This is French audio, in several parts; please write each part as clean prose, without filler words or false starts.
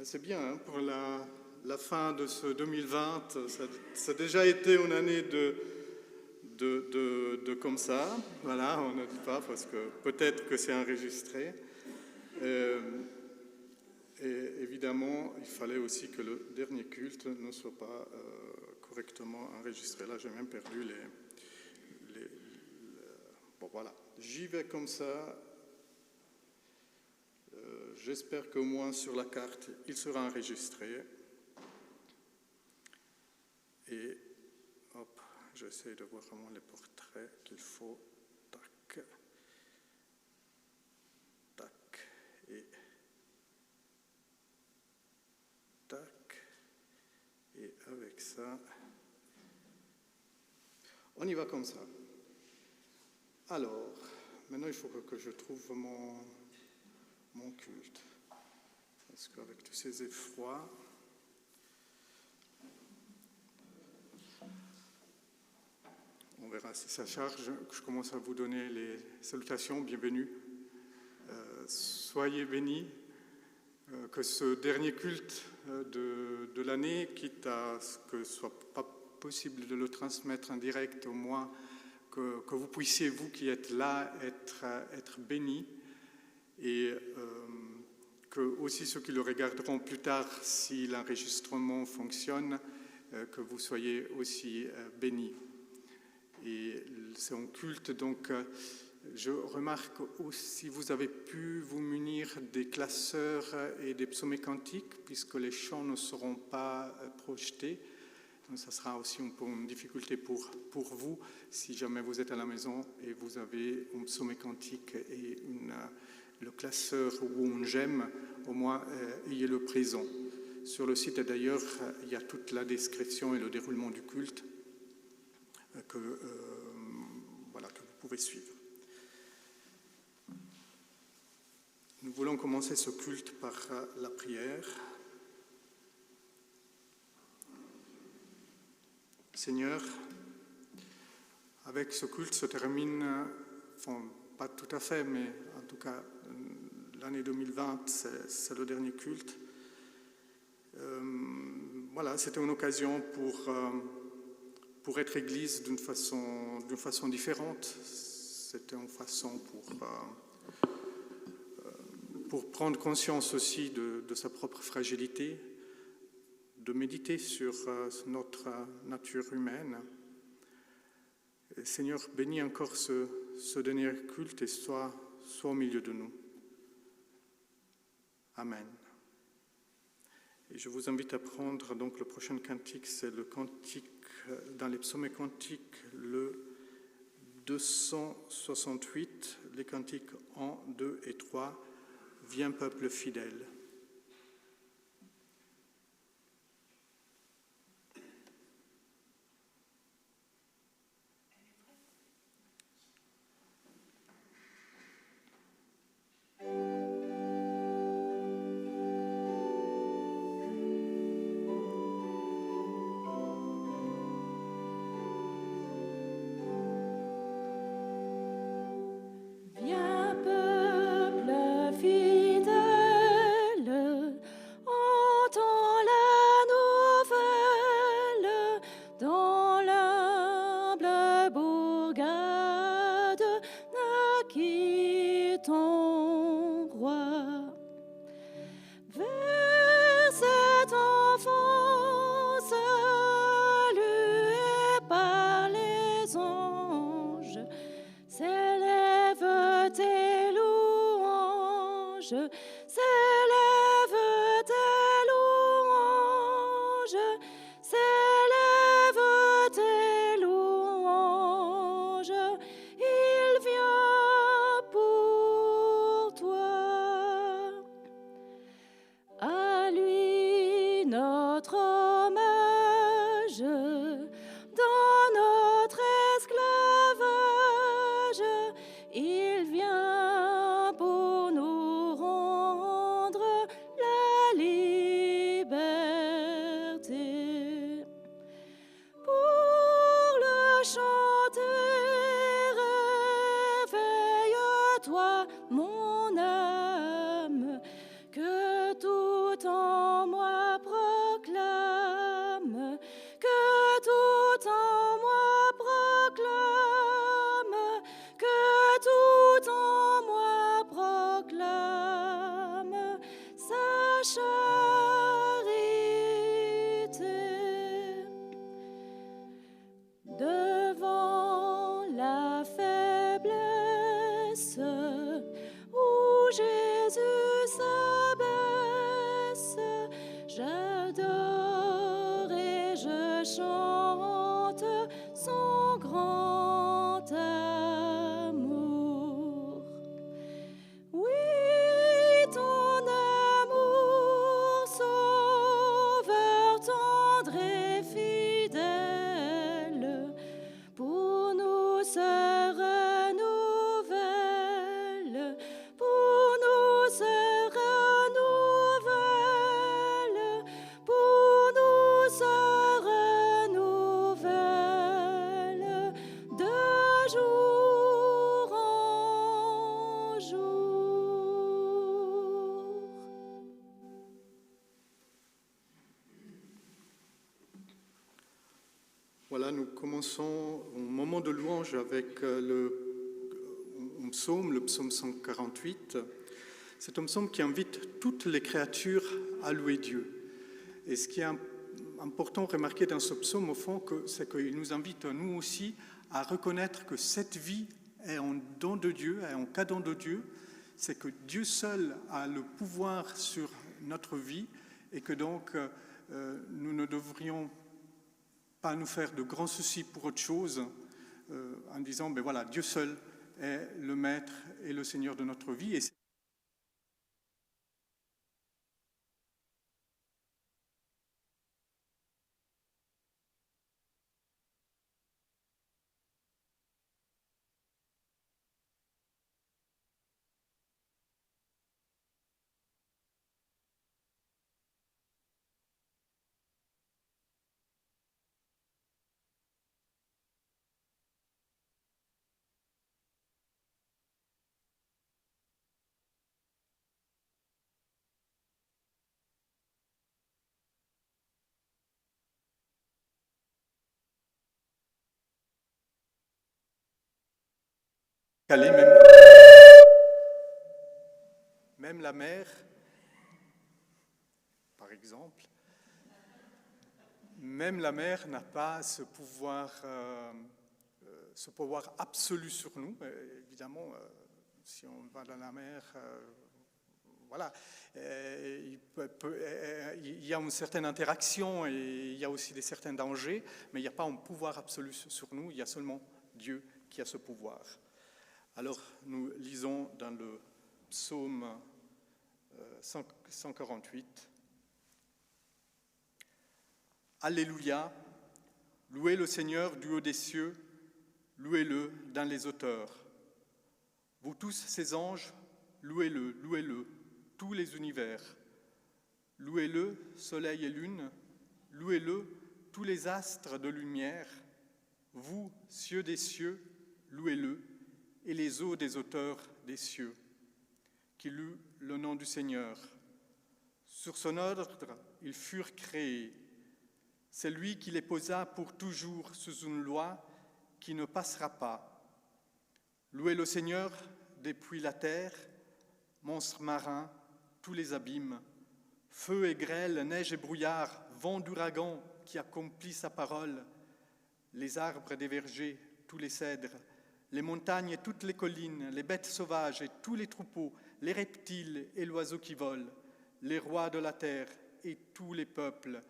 C'est bien, hein, pour la fin de ce 2020, ça a déjà été une année de comme ça. Voilà, on ne dit pas parce que peut-être que c'est enregistré. Et évidemment, il fallait aussi que le dernier culte ne soit pas correctement enregistré. Là, j'ai même perdu Bon, voilà. J'y vais comme ça. J'espère qu'au moins sur la carte, il sera enregistré. Et hop, j'essaie de voir vraiment les portraits qu'il faut. Tac. Tac. Et tac. Et avec ça, on y va comme ça. Alors, maintenant il faut que je trouve mon culte. Parce qu'avec tous ces effrois, on verra si ça charge. Je commence à vous donner les salutations, bienvenue. Soyez bénis, que ce dernier culte de l'année, quitte à ce que ce ne soit pas possible de le transmettre en direct, au moins que vous puissiez, vous qui êtes là, être bénis. Et que aussi ceux qui le regarderont plus tard, si l'enregistrement fonctionne, que vous soyez aussi bénis. Et c'est un culte, donc je remarque aussi, vous avez pu vous munir des classeurs et des psaumes cantiques, puisque les chants ne seront pas projetés. Donc ça sera aussi un peu une difficulté pour vous, si jamais vous êtes à la maison et vous avez un psaume cantique et le classeur ou un j'aime, au moins ayez-le présent. Sur le site d'ailleurs, il y a toute la description et le déroulement du culte que vous pouvez suivre. Nous voulons commencer ce culte par la prière. Seigneur, avec ce culte se termine, pas tout à fait, mais en tout cas, l'année 2020, c'est le dernier culte. Voilà, c'était une occasion pour être Église d'une façon différente. C'était une façon pour prendre conscience aussi de sa propre fragilité, de méditer sur notre nature humaine. Et Seigneur, bénis encore ce dernier culte et sois au milieu de nous. Amen. Et je vous invite à prendre donc le prochain cantique, c'est le cantique dans les psaumes cantiques, le 268, les cantiques 1, 2 et 3, Viens peuple fidèle. Mon âme, que tout en nous commençons au moment de louange avec un psaume, le psaume 148. C'est un psaume qui invite toutes les créatures à louer Dieu. Et ce qui est important de remarquer dans ce psaume, au fond, c'est qu'il nous invite, nous aussi, à reconnaître que cette vie est un don de Dieu, est un cadeau de Dieu. C'est que Dieu seul a le pouvoir sur notre vie et que donc nous ne devrions pas nous faire de grands soucis pour autre chose en disant, ben voilà, Dieu seul est le maître et le Seigneur de notre vie. Et même la mer, par exemple, même la mer n'a pas ce pouvoir absolu sur nous. Évidemment, si on va dans la mer, voilà, il y a une certaine interaction et il y a aussi certains dangers, mais il n'y a pas un pouvoir absolu sur nous, il y a seulement Dieu qui a ce pouvoir. Alors, nous lisons dans le psaume 148. Alléluia, louez le Seigneur du haut des cieux, louez-le dans les hauteurs. Vous tous ces anges, louez-le, louez-le, tous les univers. Louez-le, soleil et lune, louez-le, tous les astres de lumière. Vous, cieux des cieux, louez-le, et les eaux des hauteurs des cieux, qui louent le nom du Seigneur. Sur son ordre, ils furent créés. C'est lui qui les posa pour toujours sous une loi qui ne passera pas. Louez le Seigneur depuis la terre, monstres marins, tous les abîmes, feu et grêle, neige et brouillard, vent d'ouragan qui accomplit sa parole, les arbres des vergers, tous les cèdres, les montagnes et toutes les collines, les bêtes sauvages et tous les troupeaux, les reptiles et l'oiseau qui vole, les rois de la terre et tous les peuples,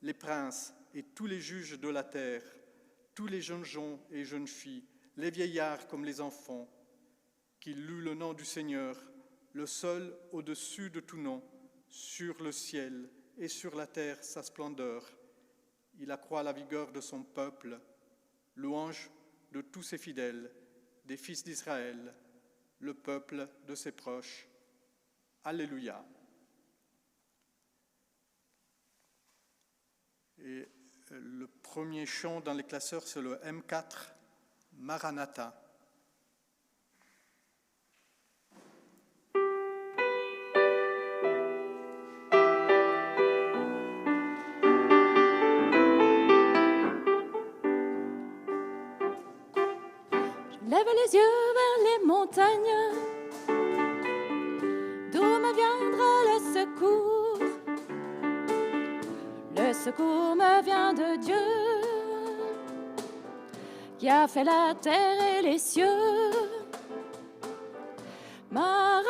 les princes et tous les juges de la terre, tous les jeunes gens et jeunes filles, les vieillards comme les enfants, qui louent le nom du Seigneur, le seul au-dessus de tout nom, sur le ciel et sur la terre sa splendeur. Il accroît la vigueur de son peuple, louange de tous ses fidèles, des fils d'Israël, le peuple de ses proches. Alléluia. Et le premier chant dans les classeurs, c'est le M4, Maranatha. Lève les yeux vers les montagnes, d'où me viendra le secours. Le secours me vient de Dieu, qui a fait la terre et les cieux. Maranatha,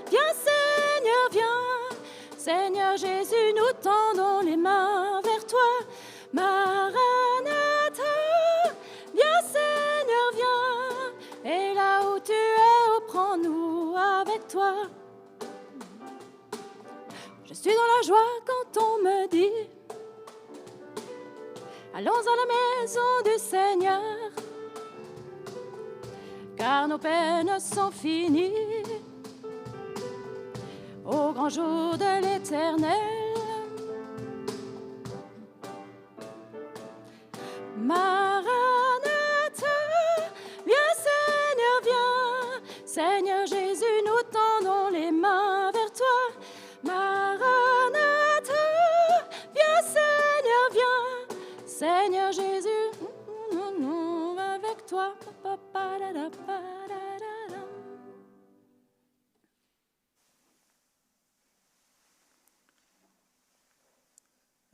viens Seigneur, viens. Seigneur Jésus, nous tendons les mains vers toi. Maranatha, viens Seigneur, viens. Et là où tu es, oh, prends-nous avec toi. Je suis dans la joie quand on me dit allons à la maison du Seigneur, car nos peines sont finies au grand jour de l'Éternel. Maranatha, viens Seigneur, viens. Seigneur Jésus, nous tendons les mains vers toi. Maranatha, viens Seigneur, viens.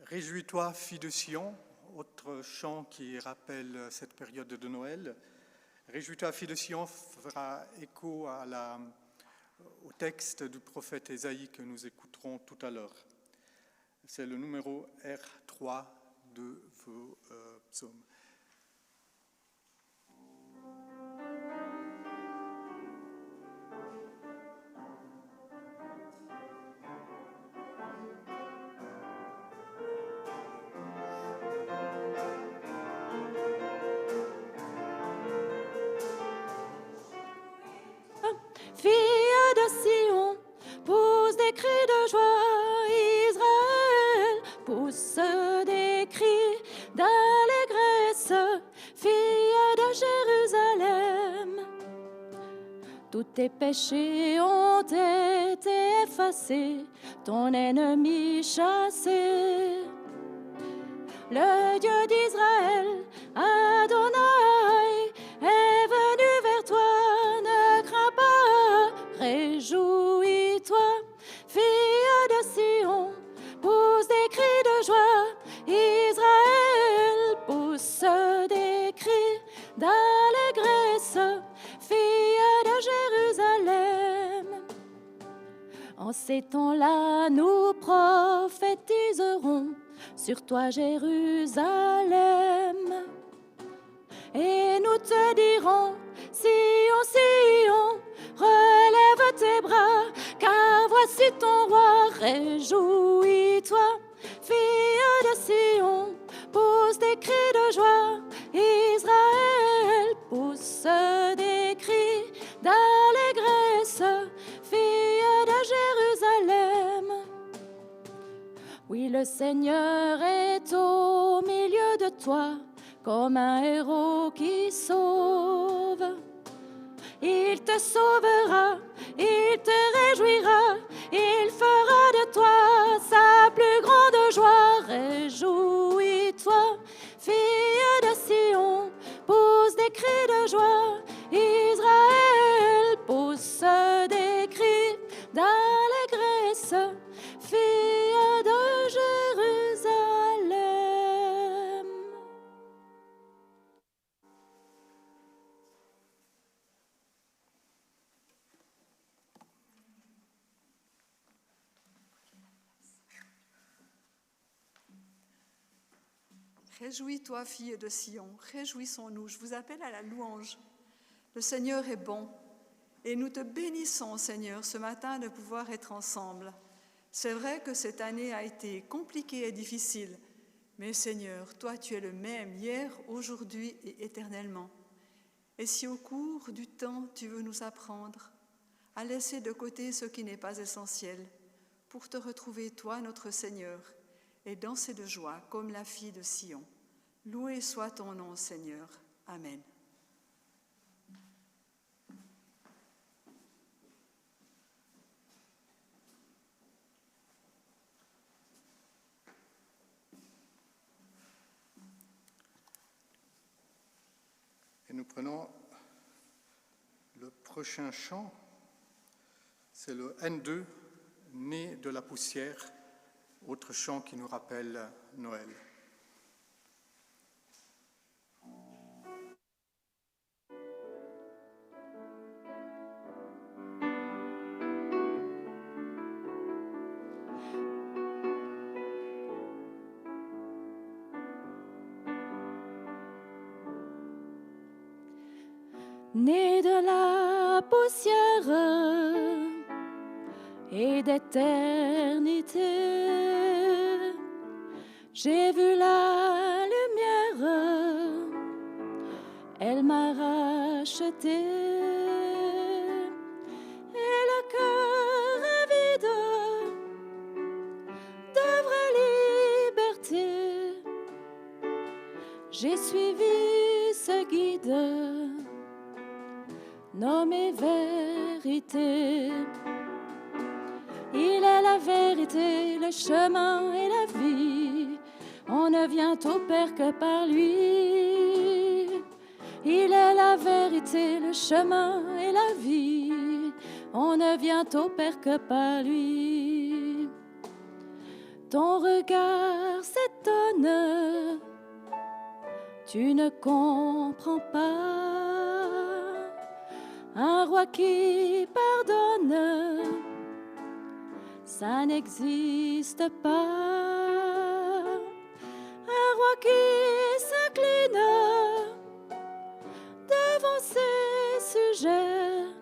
Réjouis-toi, fille de Sion, autre chant qui rappelle cette période de Noël. Réjouis-toi, fille de Sion fera écho au texte du prophète Ésaïe que nous écouterons tout à l'heure. C'est le numéro R3 de vos psaumes. Fille de Sion, pousse des cris de joie, Israël, pousse des cris d'allégresse, fille de Jérusalem. Tous tes péchés ont été effacés, ton ennemi chassé. Le Dieu d'Israël, Adonai, est venu vers toi, ne crains pas, réjouis-toi, fille de Sion, pousse des cris de joie, Israël, pousse des cris d'allégresse, fille de Jérusalem. En ces temps-là, nous prophétiserons sur toi, Jérusalem. Et nous te dirons, Sion, Sion, relève tes bras, car voici ton roi, réjouis-toi, fille de Sion, pousse des cris de joie, Israël, pousse des cris d'allégresse, fille de Jérusalem. Oui, le Seigneur est au milieu de toi, comme un héros qui sauve. Il te sauvera, il te réjouira, il fera de toi sa plus grande joie. Réjouis-toi, fille de Sion, pousse des cris de joie, Israël, pousse des cris d'allégresse, fille de Jérusalem. Réjouis-toi, fille de Sion, réjouissons-nous. Je vous appelle à la louange. Le Seigneur est bon et nous te bénissons, Seigneur, ce matin de pouvoir être ensemble. C'est vrai que cette année a été compliquée et difficile, mais Seigneur, toi tu es le même hier, aujourd'hui et éternellement. Et si au cours du temps tu veux nous apprendre à laisser de côté ce qui n'est pas essentiel pour te retrouver toi, notre Seigneur, et danser de joie comme la fille de Sion. Loué soit ton nom, Seigneur. Amen. Et nous prenons le prochain chant, c'est le N2, Né de la poussière, autre chant qui nous rappelle Noël. Né de la poussière et d'éternité, j'ai vu la lumière, elle m'a racheté, et le cœur avide de vraie liberté, j'ai suivi ce guide nommé vérité. Il est la vérité, le chemin et la vie. On ne vient au Père que par lui. Il est la vérité, le chemin et la vie. On ne vient au Père que par lui. Ton regard s'étonne, tu ne comprends pas. Un roi qui pardonne, ça n'existe pas. Un roi qui s'incline devant ses sujets,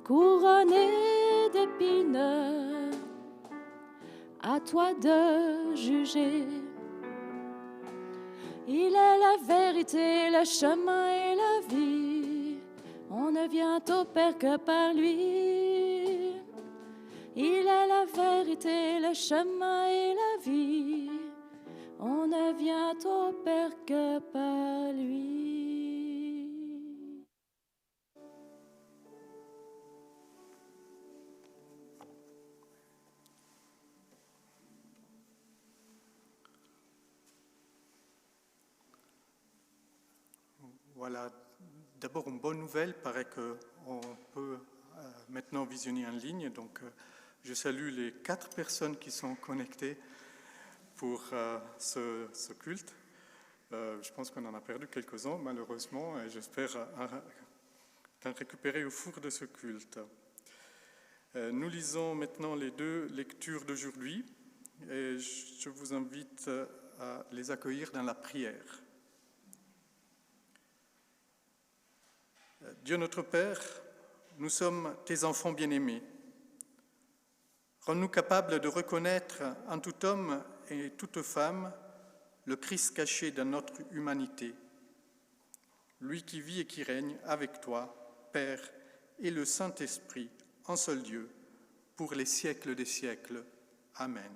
couronné d'épines, à toi de juger. Il est la vérité, le chemin et la vie. On ne vient au Père que par lui. Il est la vérité, le chemin et la vie. On ne vient au Père que par lui. Voilà, d'abord une bonne nouvelle, il paraît qu'on peut maintenant visionner en ligne, donc je salue les 4 personnes qui sont connectées pour ce culte. Je pense qu'on en a perdu quelques-uns malheureusement et j'espère en récupérer au cours de ce culte. Nous lisons maintenant les 2 lectures d'aujourd'hui et je vous invite à les accueillir dans la prière. Dieu notre Père, nous sommes tes enfants bien-aimés. Rends-nous capables de reconnaître en tout homme et toute femme le Christ caché dans notre humanité, lui qui vit et qui règne avec toi, Père, et le Saint-Esprit, un seul Dieu, pour les siècles des siècles. Amen.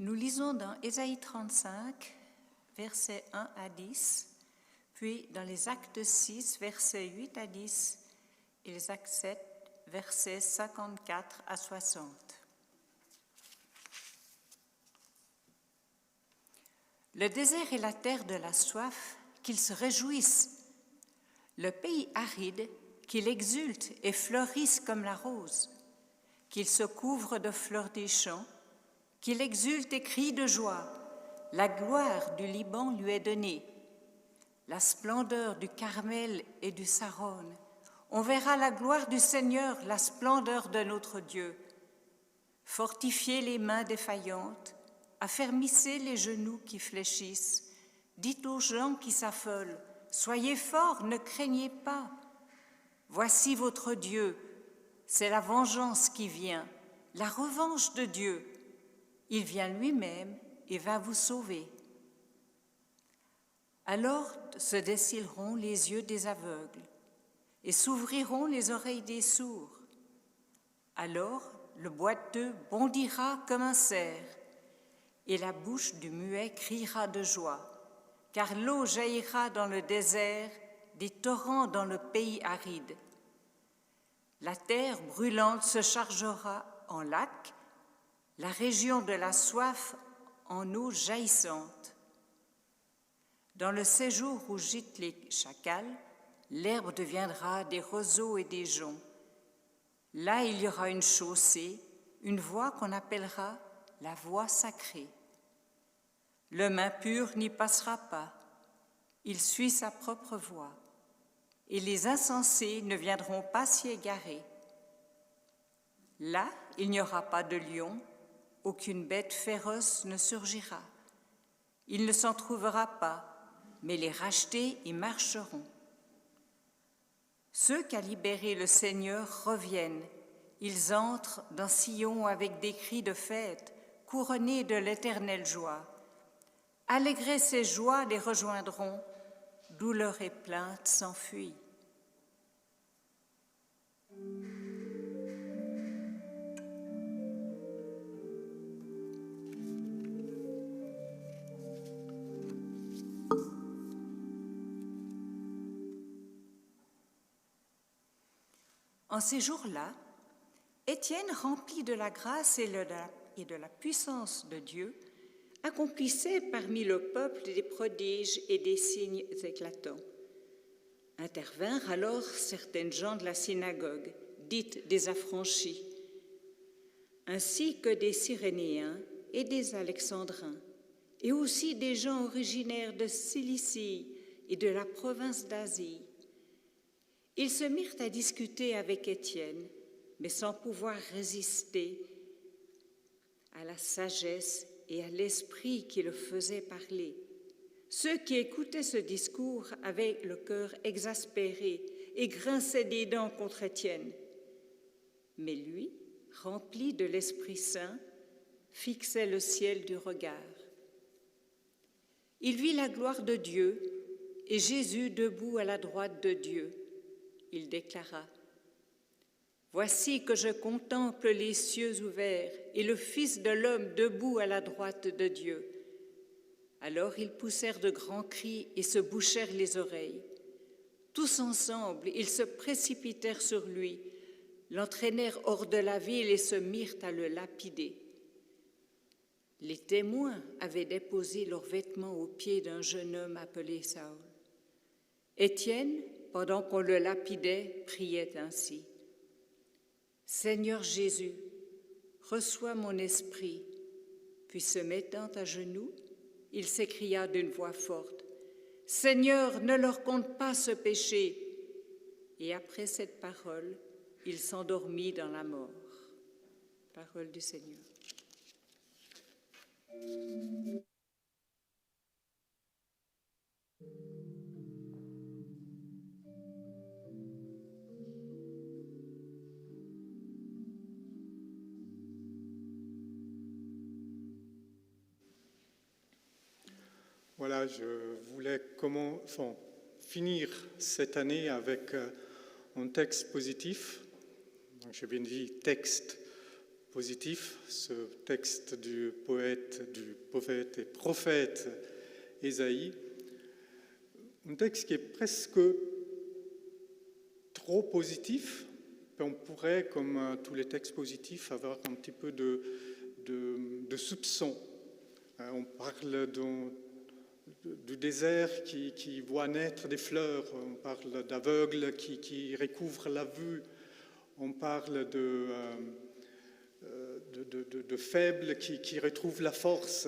Nous lisons dans Ésaïe 35, versets 1 à 10, puis dans les Actes 6, versets 8 à 10, et les Actes 7, versets 54 à 60. Le désert est la terre de la soif, qu'ils se réjouissent. Le pays aride, qu'il exulte et fleurisse comme la rose, qu'il se couvre de fleurs des champs, qu'il exulte et crie de joie. La gloire du Liban lui est donnée, la splendeur du Carmel et du Saron. On verra la gloire du Seigneur, la splendeur de notre Dieu. Fortifiez les mains défaillantes, affermissez les genoux qui fléchissent. Dites aux gens qui s'affolent, soyez forts, ne craignez pas. Voici votre Dieu, c'est la vengeance qui vient, la revanche de Dieu. Il vient lui-même et va vous sauver. Alors se dessilleront les yeux des aveugles et s'ouvriront les oreilles des sourds. Alors le boiteux bondira comme un cerf et la bouche du muet criera de joie, car l'eau jaillira dans le désert, des torrents dans le pays aride. La terre brûlante se chargera en lac, la région de la soif en eau jaillissante. Dans le séjour où gîtent les chacals, l'herbe deviendra des roseaux et des joncs. Là, il y aura une chaussée, une voie qu'on appellera la voie sacrée. L'homme impur n'y passera pas, il suit sa propre voie, et les insensés ne viendront pas s'y égarer. Là, il n'y aura pas de lion, aucune bête féroce ne surgira. Il ne s'en trouvera pas, mais les rachetés y marcheront. Ceux qu'a libérés le Seigneur reviennent. Ils entrent dans Sion avec des cris de fête, couronnés de l'éternelle joie. Allégrés ces joies les rejoindront, douleur et plainte s'enfuient. En ces jours-là, Étienne, rempli de la grâce et de la puissance de Dieu, accomplissait parmi le peuple des prodiges et des signes éclatants. Intervinrent alors certaines gens de la synagogue, dites des affranchis, ainsi que des Cyrénéens et des Alexandrins, et aussi des gens originaires de Cilicie et de la province d'Asie. Ils se mirent à discuter avec Étienne, mais sans pouvoir résister à la sagesse et à l'esprit qui le faisait parler. Ceux qui écoutaient ce discours avaient le cœur exaspéré et grinçaient des dents contre Étienne. Mais lui, rempli de l'Esprit Saint, fixait le ciel du regard. Il vit la gloire de Dieu et Jésus debout à la droite de Dieu. Il déclara : « Voici que je contemple les cieux ouverts et le Fils de l'homme debout à la droite de Dieu. » Alors ils poussèrent de grands cris et se bouchèrent les oreilles. Tous ensemble, ils se précipitèrent sur lui, l'entraînèrent hors de la ville et se mirent à le lapider. Les témoins avaient déposé leurs vêtements aux pieds d'un jeune homme appelé Saül. Étienne, pendant qu'on le lapidait, priait ainsi : « Seigneur Jésus, reçois mon esprit. » Puis se mettant à genoux, il s'écria d'une voix forte : « Seigneur, ne leur compte pas ce péché. » Et après cette parole, il s'endormit dans la mort. Parole du Seigneur. Voilà, je voulais finir cette année avec un texte positif. Donc, j'ai bien dit texte positif, ce texte du poète et prophète Ésaïe. Un texte qui est presque trop positif. On pourrait, comme tous les textes positifs, avoir un petit peu de soupçon. On parle du désert qui voit naître des fleurs, on parle d'aveugles qui recouvrent la vue, on parle de faibles qui retrouvent la force.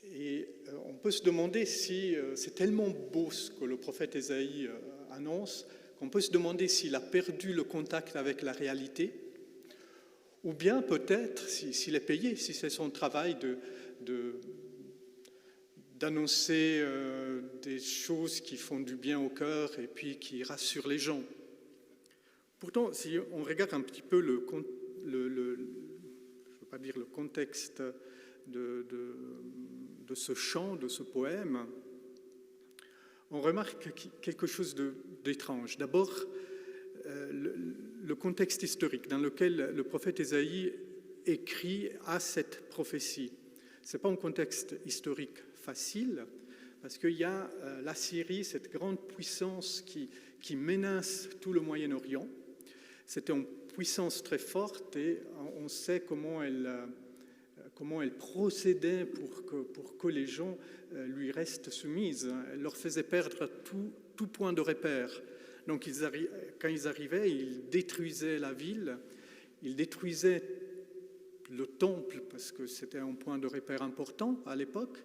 Et on peut se demander si c'est tellement beau ce que le prophète Ésaïe annonce, qu'on peut se demander s'il a perdu le contact avec la réalité, ou bien peut-être s'il est payé, si c'est son travail d'annoncer des choses qui font du bien au cœur et puis qui rassurent les gens. Pourtant, si on regarde un petit peu je ne veux pas dire le contexte de ce chant, de ce poème, on remarque quelque chose d'étrange. D'abord, le contexte historique dans lequel le prophète Ésaïe écrit à cette prophétie. Ce n'est pas un contexte historique facile, parce qu'il y a la Syrie, cette grande puissance qui menace tout le Moyen-Orient. C'était une puissance très forte et on sait comment elle procédait pour que les gens lui restent soumises. Elle leur faisait perdre tout point de repère. Donc quand ils arrivaient, ils détruisaient la ville, ils détruisaient le temple, parce que c'était un point de repère important à l'époque,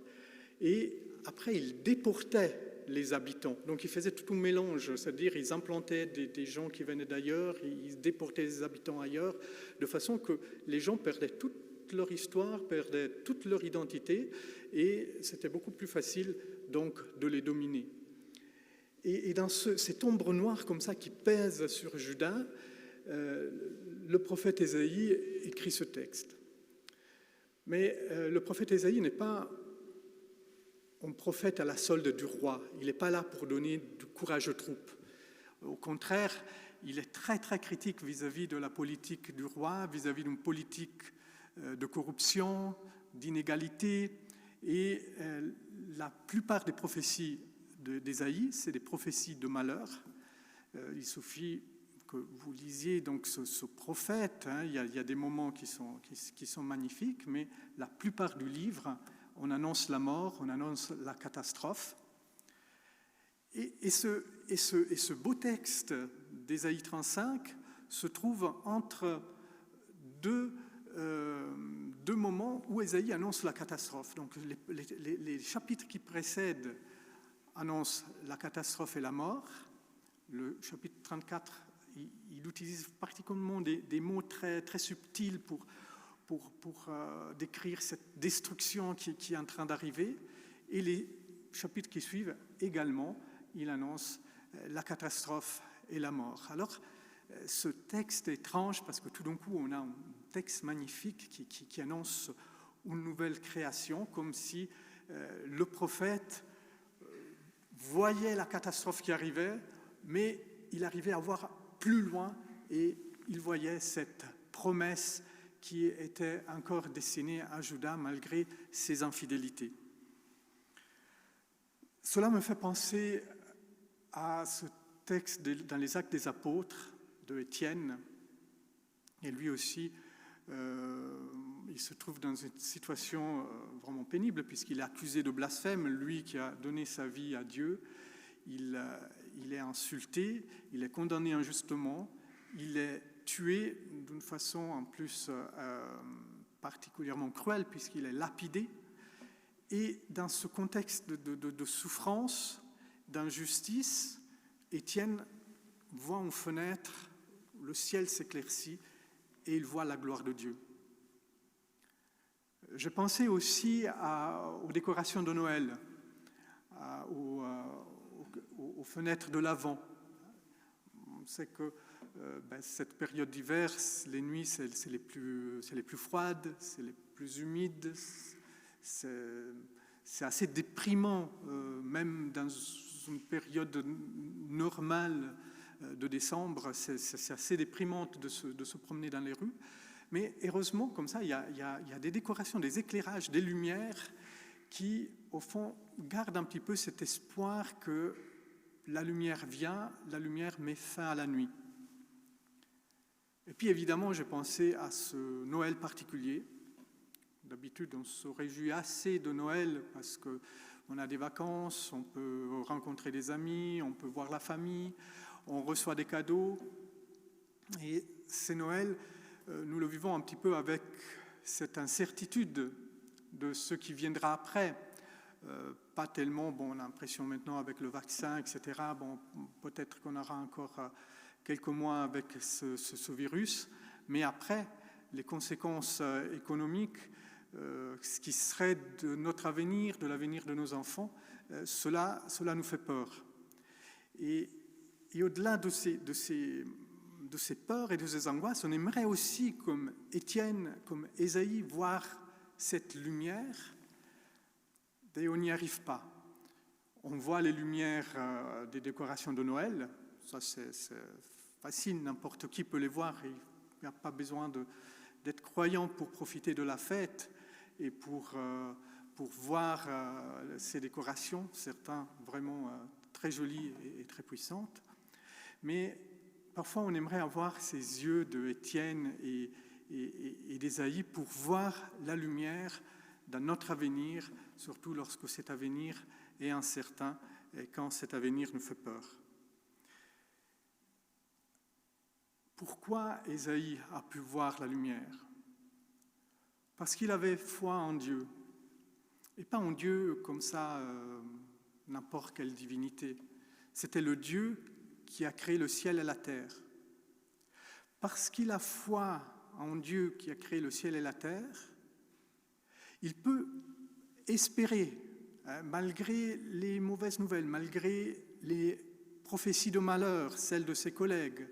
et après ils déportaient les habitants. Donc ils faisaient tout un mélange, c'est-à-dire ils implantaient des gens qui venaient d'ailleurs, ils déportaient les habitants ailleurs, de façon que les gens perdaient toute leur histoire, perdaient toute leur identité, et c'était beaucoup plus facile donc de les dominer. Et dans cette ombre noire comme ça qui pèse sur Juda, le prophète Ésaïe écrit ce texte. Mais le prophète Ésaïe n'est pas un prophète à la solde du roi. Il n'est pas là pour donner du courage aux troupes. Au contraire, il est très très critique vis-à-vis de la politique du roi, vis-à-vis d'une politique de corruption, d'inégalité. Et la plupart des prophéties d'Ésaïe, c'est des prophéties de malheur. Il suffit que vous lisiez donc ce prophète, hein, il y a des moments qui sont magnifiques, mais la plupart du livre, on annonce la mort, on annonce la catastrophe. Et ce beau texte d'Ésaïe 35 se trouve entre deux moments où Ésaïe annonce la catastrophe. Donc les chapitres qui précèdent annoncent la catastrophe et la mort. Le chapitre 34, il utilise particulièrement des mots très, très subtils pour décrire cette destruction qui est en train d'arriver. Et les chapitres qui suivent également, il annonce la catastrophe et la mort. Alors, ce texte est étrange parce que tout d'un coup, on a un texte magnifique qui annonce une nouvelle création, comme si le prophète voyait la catastrophe qui arrivait, mais il arrivait à voir plus loin et il voyait cette promesse qui était encore destinée à Juda malgré ses infidélités. Cela me fait penser à ce texte dans les Actes des Apôtres de Étienne, et lui aussi, il se trouve dans une situation vraiment pénible puisqu'il est accusé de blasphème, lui qui a donné sa vie à Dieu. Il est insulté, il est condamné injustement, il est tué d'une façon en plus particulièrement cruelle puisqu'il est lapidé. Et dans ce contexte de souffrance, d'injustice, Étienne voit en fenêtre, le ciel s'éclaircit et il voit la gloire de Dieu. Je pensais aussi aux décorations de Noël, aux fenêtres de l'Avent. On sait que cette période d'hiver, les nuits, c'est les plus froides, c'est les plus humides, c'est assez déprimant, même dans une période normale de décembre, c'est assez déprimant de se promener dans les rues. Mais heureusement, comme ça, il y a des décorations, des éclairages, des lumières qui, au fond, gardent un petit peu cet espoir que la lumière vient, la lumière met fin à la nuit. Et puis évidemment, j'ai pensé à ce Noël particulier. D'habitude, on se réjouit assez de Noël parce qu'on a des vacances, on peut rencontrer des amis, on peut voir la famille, on reçoit des cadeaux. Et c'est Noël, nous le vivons un petit peu avec cette incertitude de ce qui viendra après. Pas tellement, on a l'impression maintenant avec le vaccin, etc., peut-être qu'on aura encore quelques mois avec ce virus, mais après, les conséquences économiques, ce qui serait de notre avenir, de l'avenir de nos enfants, cela nous fait peur. Et au-delà de ces peurs et de ces angoisses, on aimerait aussi, comme Étienne, comme Ésaïe, voir cette lumière, et on n'y arrive pas. On voit les lumières des décorations de Noël, ça c'est facile, n'importe qui peut les voir, il n'y a pas besoin d'être croyant pour profiter de la fête et pour voir ces décorations, certains vraiment très jolies et très puissantes. Mais parfois, on aimerait avoir ces yeux d'Étienne et d'Ésaïe pour voir la lumière dans notre avenir, surtout lorsque cet avenir est incertain et quand cet avenir nous fait peur. Pourquoi Ésaïe a pu voir la lumière ? Parce qu'il avait foi en Dieu. Et pas en Dieu comme ça, n'importe quelle divinité. C'était le Dieu qui a créé le ciel et la terre. Parce qu'il a foi en Dieu qui a créé le ciel et la terre, il peut espérer, malgré les mauvaises nouvelles, malgré les prophéties de malheur, celles de ses collègues,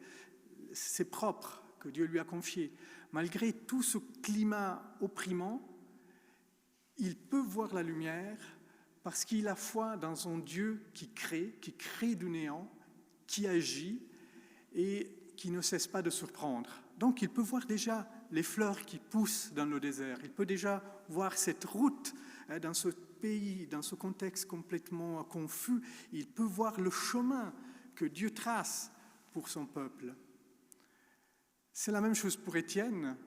ses propres que Dieu lui a confiées, malgré tout ce climat opprimant, il peut voir la lumière parce qu'il a foi dans un Dieu qui crée du néant, qui agit et qui ne cesse pas de surprendre. Donc il peut voir déjà les fleurs qui poussent dans le désert, il peut déjà voir cette route dans ce pays, dans ce contexte complètement confus, il peut voir le chemin que Dieu trace pour son peuple. C'est la même chose pour Étienne.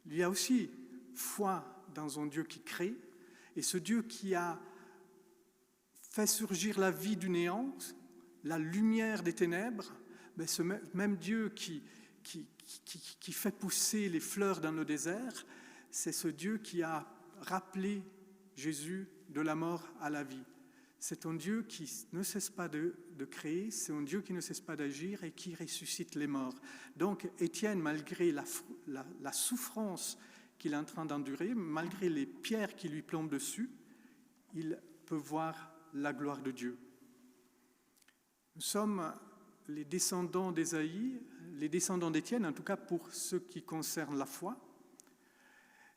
Il y a aussi foi dans un Dieu qui crée, et ce Dieu qui a fait surgir la vie du néant, la lumière des ténèbres, ce même Dieu qui fait pousser les fleurs dans le désert, c'est ce Dieu qui a rappelé Jésus de la mort à la vie. C'est un Dieu qui ne cesse pas de créer, c'est un Dieu qui ne cesse pas d'agir et qui ressuscite les morts. Donc Étienne, malgré la souffrance qu'il est en train d'endurer, malgré les pierres qui lui plombent dessus, il peut voir la gloire de Dieu. Nous sommes les descendants d'Ésaïe, les descendants d'Étienne, en tout cas pour ce qui concerne la foi.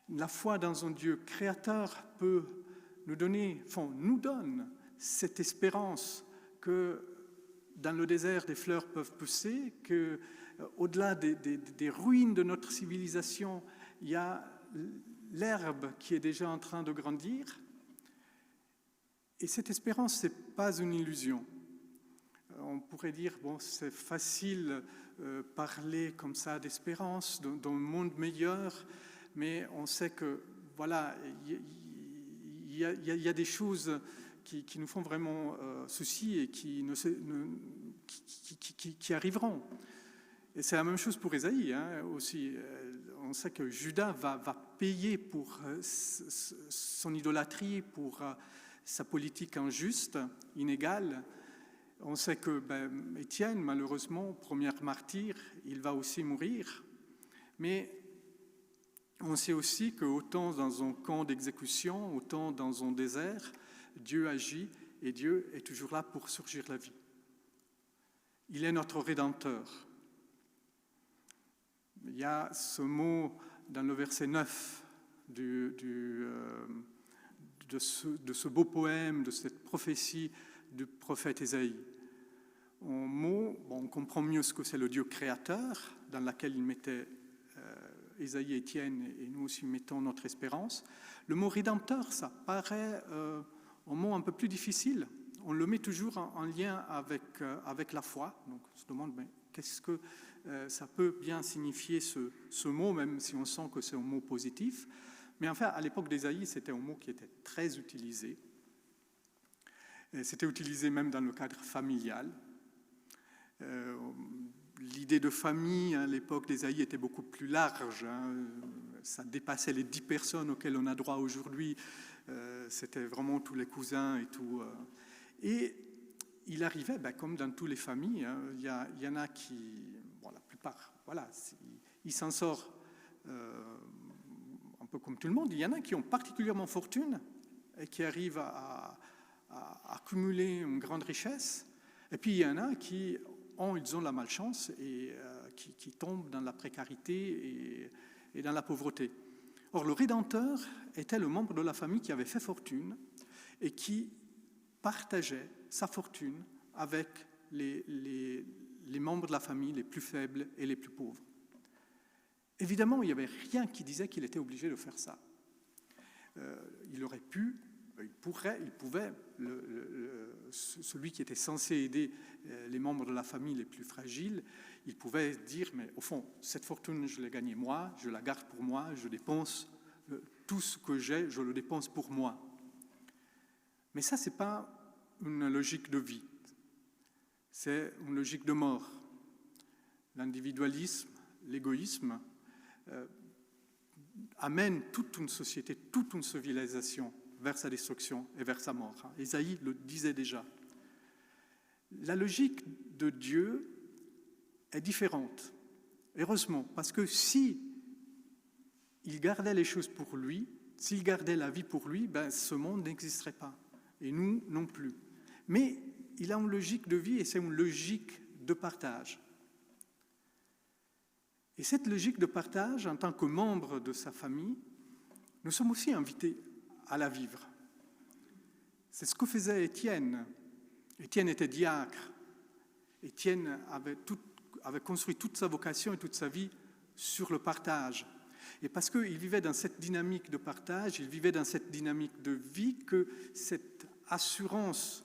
La foi dans un Dieu créateur peut nous donne cette espérance que dans le désert des fleurs peuvent pousser, qu'au-delà des ruines de notre civilisation, il y a l'herbe qui est déjà en train de grandir. Et cette espérance, ce n'est pas une illusion. On pourrait dire, c'est facile parler comme ça d'espérance, d'un monde meilleur, mais on sait que, voilà, il y a des choses qui nous font vraiment souci et qui arriveront. Et c'est la même chose pour Ésaïe aussi. On sait que Judas va payer pour son idolâtrie, pour sa politique injuste, inégale. On sait que Étienne, malheureusement, premier martyr, il va aussi mourir. Mais on sait aussi qu'autant dans un camp d'exécution, autant dans un désert, Dieu agit et Dieu est toujours là pour surgir la vie. Il est notre Rédempteur. Il y a ce mot dans le verset 9 de ce beau poème, de cette prophétie du prophète Ésaïe. On comprend mieux ce que c'est le Dieu créateur, dans lequel il mettait Ésaïe et Étienne, et nous aussi mettons notre espérance. Le mot rédempteur, ça paraît un mot un peu plus difficile. On le met toujours en lien avec la foi. Donc on se demande, qu'est-ce que ça peut bien signifier ce mot, même si on sent que c'est un mot positif. Mais enfin, à l'époque d'Ésaïe, c'était un mot qui était très utilisé. Et c'était utilisé même dans le cadre familial. L'idée de famille à l'époque d'Ésaïe était beaucoup plus large. Ça dépassait les 10 personnes auxquelles on a droit aujourd'hui. C'était vraiment tous les cousins et tout. Et il arrivait, comme dans toutes les familles, il y en a qui, la plupart, ils s'en sortent un peu comme tout le monde. Il y en a qui ont particulièrement fortune et qui arrivent à accumuler une grande richesse. Et puis il y en a qui ils ont la malchance et qui tombent dans la précarité et dans la pauvreté. Or, le Rédempteur était le membre de la famille qui avait fait fortune et qui partageait sa fortune avec les membres de la famille les plus faibles et les plus pauvres. Évidemment, il n'y avait rien qui disait qu'il était obligé de faire ça. Il aurait pu, il pouvait, celui qui était censé aider les membres de la famille les plus fragiles, il pouvait dire, mais au fond, cette fortune, je l'ai gagnée moi, je la garde pour moi, je dépense tout ce que j'ai, je le dépense pour moi. Mais ça, ce n'est pas une logique de vie, c'est une logique de mort. L'individualisme, l'égoïsme amène toute une société, toute une civilisation vers sa destruction et vers sa mort. Ésaïe le disait déjà. La logique de Dieu est différente, heureusement, parce que si il gardait les choses pour lui, s'il gardait la vie pour lui, ce monde n'existerait pas, et nous non plus. Mais il a une logique de vie et c'est une logique de partage. Et cette logique de partage, en tant que membre de sa famille, nous sommes aussi invités à la vivre. C'est ce que faisait Étienne. Étienne était diacre. Étienne avait construit toute sa vocation et toute sa vie sur le partage. Et parce qu'il vivait dans cette dynamique de partage, il vivait dans cette dynamique de vie, que cette assurance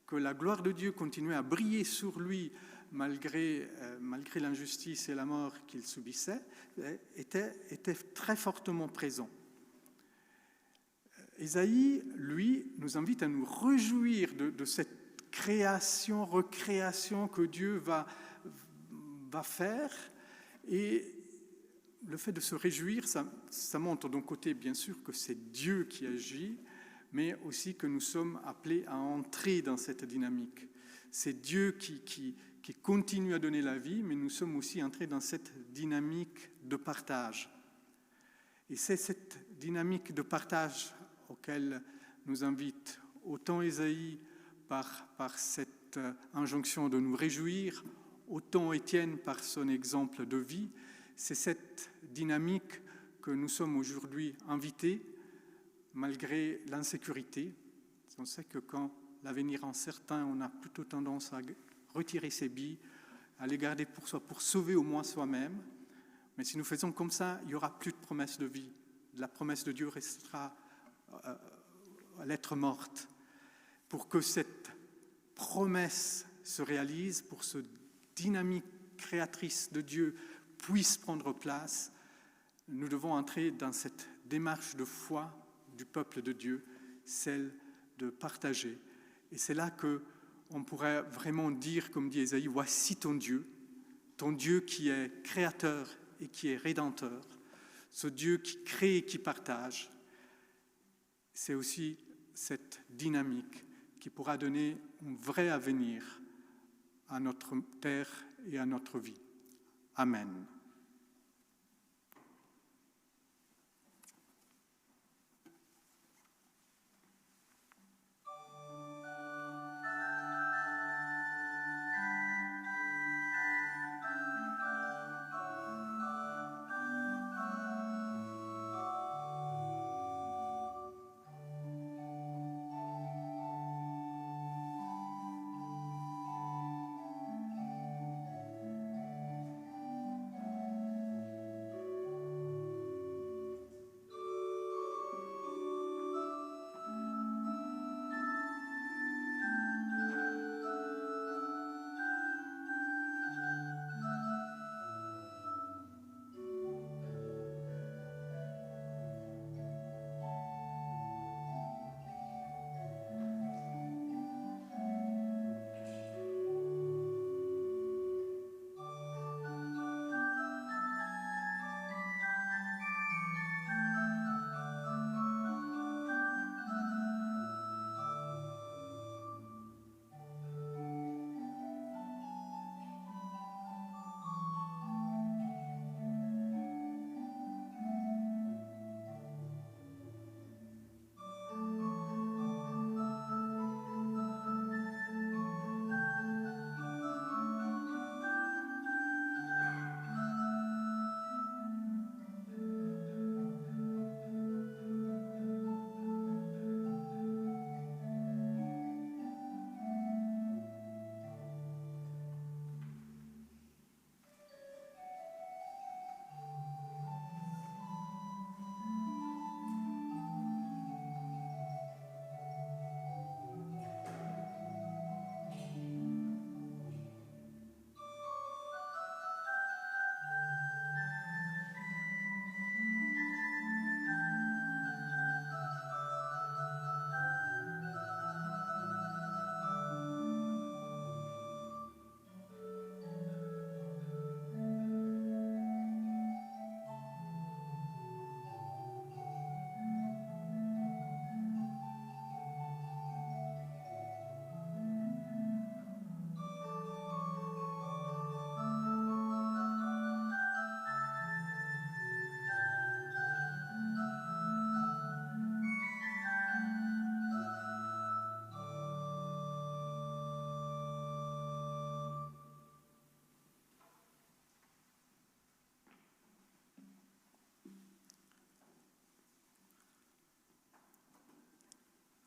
que la gloire de Dieu continuait à briller sur lui malgré l'injustice et la mort qu'il subissait, était très fortement présent. Ésaïe, lui, nous invite à nous réjouir de cette création, recréation que Dieu va faire. Et le fait de se réjouir, ça montre d'un côté, bien sûr, que c'est Dieu qui agit, mais aussi que nous sommes appelés à entrer dans cette dynamique. C'est Dieu qui continue à donner la vie, mais nous sommes aussi entrés dans cette dynamique de partage. Et c'est cette dynamique de partage auquel nous invite autant Ésaïe par cette injonction de nous réjouir, autant Étienne par son exemple de vie. C'est cette dynamique que nous sommes aujourd'hui invités, malgré l'insécurité. On sait que quand l'avenir est incertain, on a plutôt tendance à retirer ses billes, à les garder pour soi, pour sauver au moins soi-même. Mais si nous faisons comme ça, il n'y aura plus de promesse de vie. La promesse de Dieu restera à l'être morte. Pour que cette promesse se réalise, pour que cette dynamique créatrice de Dieu puisse prendre place, nous devons entrer dans cette démarche de foi du peuple de Dieu, celle de partager. Et c'est là qu'on pourrait vraiment dire, comme dit Ésaïe, voici ton Dieu qui est créateur et qui est rédempteur, ce Dieu qui crée et qui partage. C'est aussi cette dynamique qui pourra donner un vrai avenir à notre terre et à notre vie. Amen.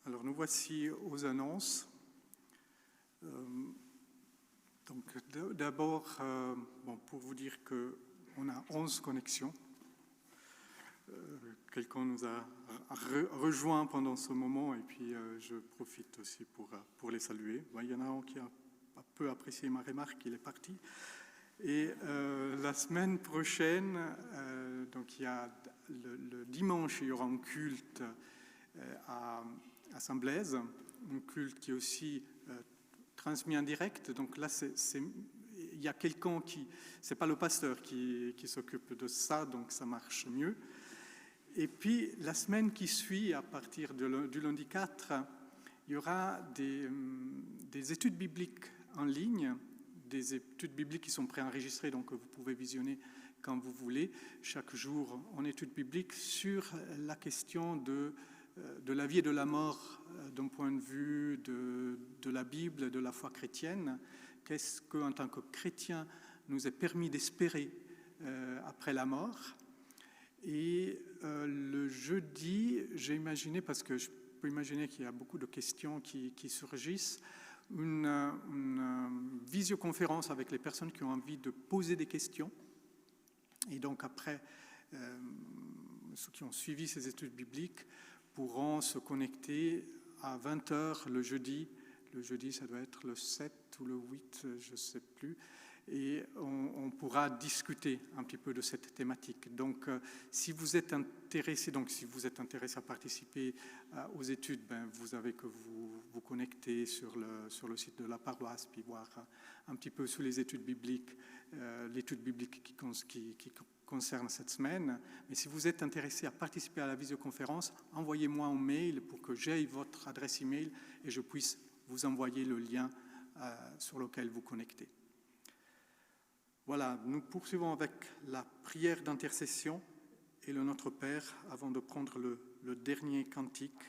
Alors nous voici aux annonces. Donc d'abord, pour vous dire qu'on a 11 connexions. Quelqu'un nous a rejoint pendant ce moment et puis je profite aussi pour les saluer. Il y en a un qui a pas peu apprécié ma remarque, il est parti. Et la semaine prochaine, donc il y a le dimanche, il y aura un culte à Saint-Blaise, un culte qui est aussi transmis en direct. Donc là, il y a quelqu'un c'est pas le pasteur qui s'occupe de ça, donc ça marche mieux. Et puis la semaine qui suit, à partir du lundi 4, il y aura des études bibliques en ligne, des études bibliques qui sont préenregistrées, donc que vous pouvez visionner quand vous voulez, chaque jour en études bibliques, sur la question de la vie et de la mort d'un point de vue de la Bible, de la foi chrétienne. Qu'est-ce qu'en tant que chrétien nous est permis d'espérer après la mort? Et le jeudi, j'ai imaginé, parce que je peux imaginer qu'il y a beaucoup de questions qui surgissent, une visioconférence avec les personnes qui ont envie de poser des questions. Et donc après, ceux qui ont suivi ces études bibliques pourront se connecter à 20h le jeudi. Le jeudi, ça doit être le 7 ou le 8, je ne sais plus. Et on pourra discuter un petit peu de cette thématique. Donc, si vous êtes intéressé à participer aux études, vous avez que vous connecter sur le site de la paroisse, puis voir un petit peu sur les études bibliques, l'étude biblique qui concerne cette semaine. Mais si vous êtes intéressé à participer à la visioconférence, envoyez-moi un mail pour que j'aie votre adresse email et je puisse vous envoyer le lien sur lequel vous connectez. Voilà, nous poursuivons avec la prière d'intercession et le Notre Père avant de prendre le dernier cantique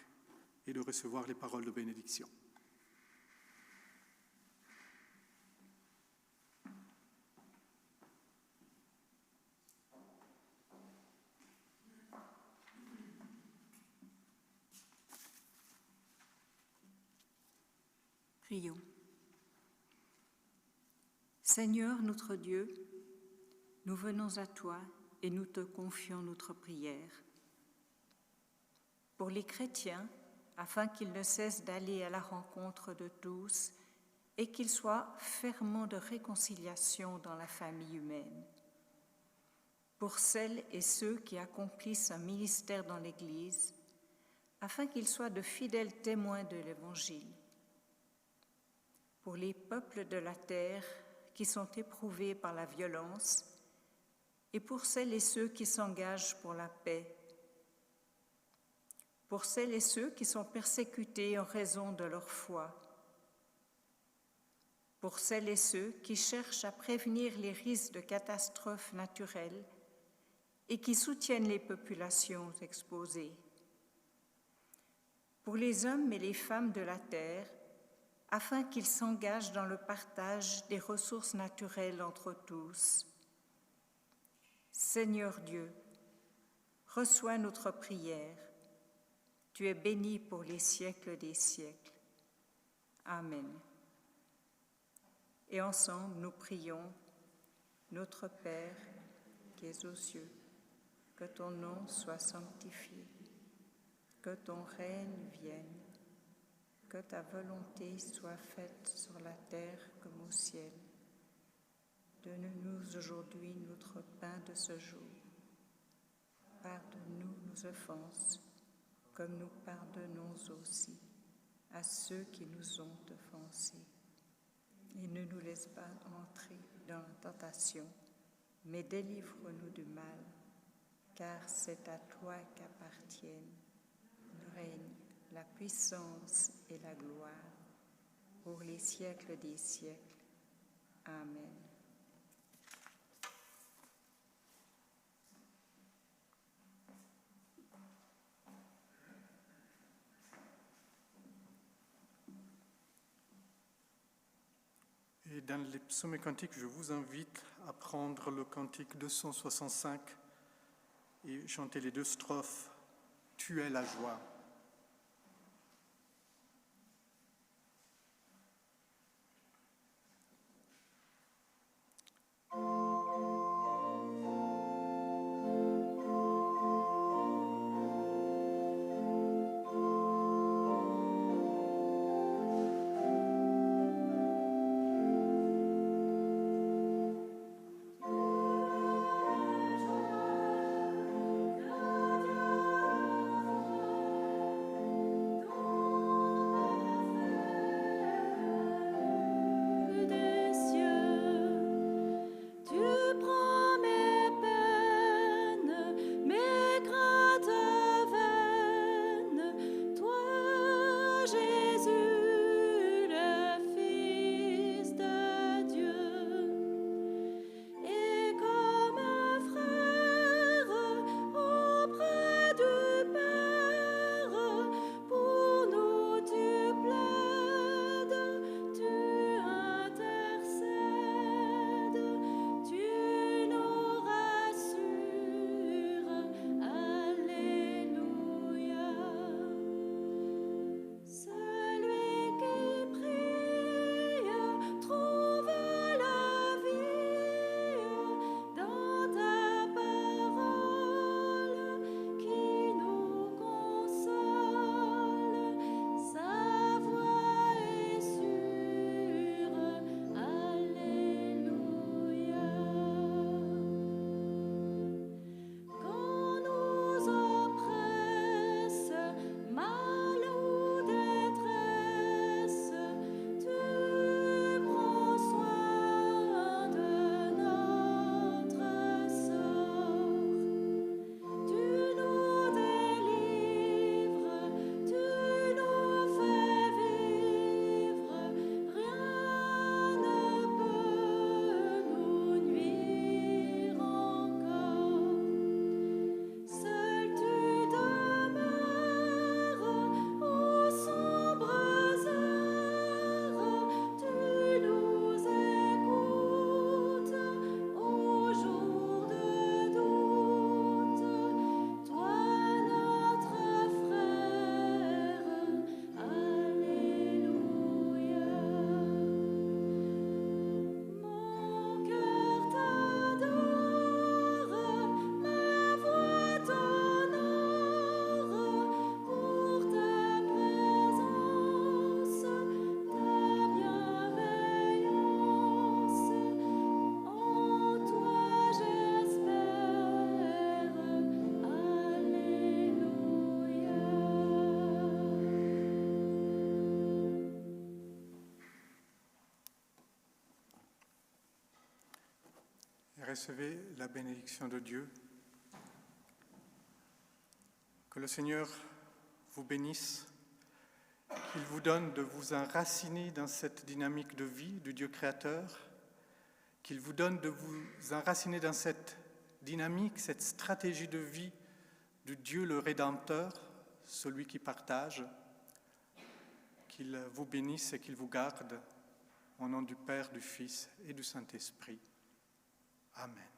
et de recevoir les paroles de bénédiction. Prions. Seigneur notre Dieu, nous venons à toi et nous te confions notre prière. Pour les chrétiens, afin qu'ils ne cessent d'aller à la rencontre de tous et qu'ils soient ferments de réconciliation dans la famille humaine. Pour celles et ceux qui accomplissent un ministère dans l'Église, afin qu'ils soient de fidèles témoins de l'Évangile. Pour les peuples de la terre qui sont éprouvés par la violence, et pour celles et ceux qui s'engagent pour la paix, pour celles et ceux qui sont persécutés en raison de leur foi, pour celles et ceux qui cherchent à prévenir les risques de catastrophes naturelles et qui soutiennent les populations exposées, pour les hommes et les femmes de la terre, afin qu'ils s'engagent dans le partage des ressources naturelles entre tous. Seigneur Dieu, reçois notre prière. Tu es béni pour les siècles des siècles. Amen. Et ensemble, nous prions, notre Père qui es aux cieux, que ton nom soit sanctifié, que ton règne vienne, que ta volonté soit faite sur la terre comme au ciel. Donne-nous aujourd'hui notre pain de ce jour. Pardonne-nous nos offenses, comme nous pardonnons aussi à ceux qui nous ont offensés. Et ne nous laisse pas entrer dans la tentation, mais délivre-nous du mal, car c'est à toi qu'appartiennent le règne, la puissance et la gloire, pour les siècles des siècles. Amen. Et dans les psaumes et cantiques, je vous invite à prendre le cantique 265 et chanter les 2 strophes « Tu es la joie ». recevez la bénédiction de Dieu. Que le Seigneur vous bénisse, qu'il vous donne de vous enraciner dans cette dynamique de vie du Dieu créateur, qu'il vous donne de vous enraciner dans cette dynamique, cette stratégie de vie du Dieu le Rédempteur, celui qui partage, qu'il vous bénisse et qu'il vous garde, au nom du Père, du Fils et du Saint-Esprit. Amen.